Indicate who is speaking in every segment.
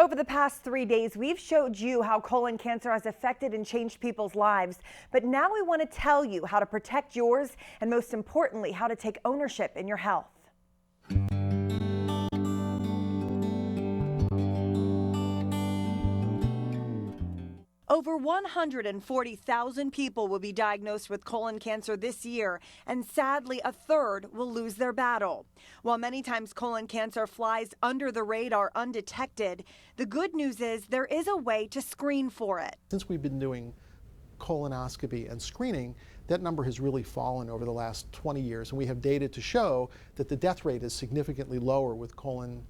Speaker 1: Over the past 3 days, we've showed you how colon cancer has affected and changed people's lives. But now we want to tell you how to protect yours and, most importantly, how to take ownership in your health. Over 140,000 people will be diagnosed with colon cancer this year, and sadly, a third will lose their battle. While many times colon cancer flies under the radar undetected, the good news is there is a way to screen for it.
Speaker 2: Since we've been doing colonoscopy and screening, that number has really fallen over the last 20 years, and we have data to show that the death rate is significantly lower with colon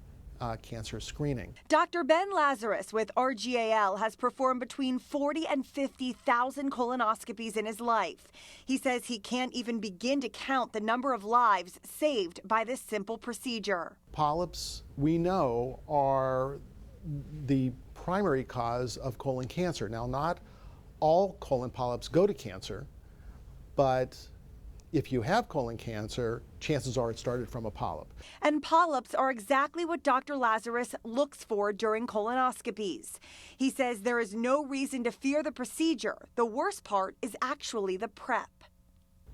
Speaker 2: cancer screening.
Speaker 1: Dr. Ben Lazarus with RGAL has performed between 40 and 50,000 colonoscopies in his life. He says he can't even begin to count the number of lives saved by this simple procedure.
Speaker 2: Polyps, we know, are the primary cause of colon cancer. Now, not all colon polyps go to cancer, but if you have colon cancer, chances are it started from a polyp.
Speaker 1: And polyps are exactly what Dr. Lazarus looks for during colonoscopies. He says there is no reason to fear the procedure. The worst part is actually the prep.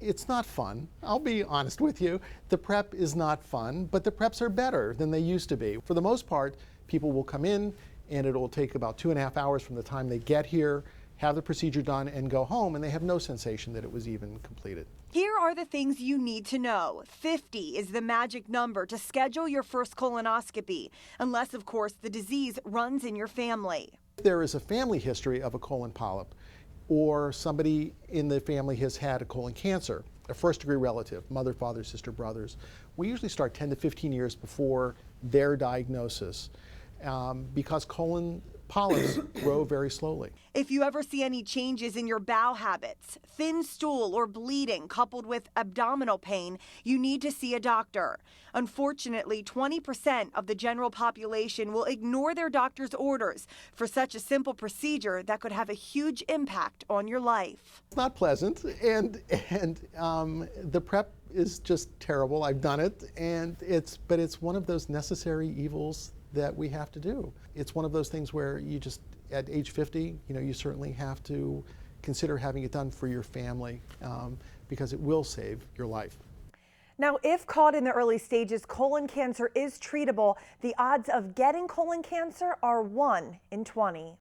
Speaker 2: It's not fun. I'll be honest with you. The prep is not fun, but the preps are better than they used to be. For the most part, people will come in and it will take about 2.5 hours from the time they get here, have the procedure done, and go home, and they have no sensation that it was even completed.
Speaker 1: Here are the things you need to know. 50 is the magic number to schedule your first colonoscopy, unless, of course, the disease runs in your family.
Speaker 2: If there is a family history of a colon polyp, or somebody in the family has had a colon cancer, a first-degree relative, mother, father, sister, brothers, we usually start 10 to 15 years before their diagnosis because colon polyps grow very slowly.
Speaker 1: If you ever see any changes in your bowel habits, thin stool or bleeding coupled with abdominal pain, you need to see a doctor. Unfortunately, 20% of the general population will ignore their doctor's orders for such a simple procedure that could have a huge impact on your life.
Speaker 2: It's not pleasant, and the prep is just terrible. I've done it, but it's one of those necessary evils that we have to do. It's one of those things where you just, at age 50, you certainly have to consider having it done for your family because it will save your life.
Speaker 1: Now, if caught in the early stages, colon cancer is treatable. The odds of getting colon cancer are 1 in 20.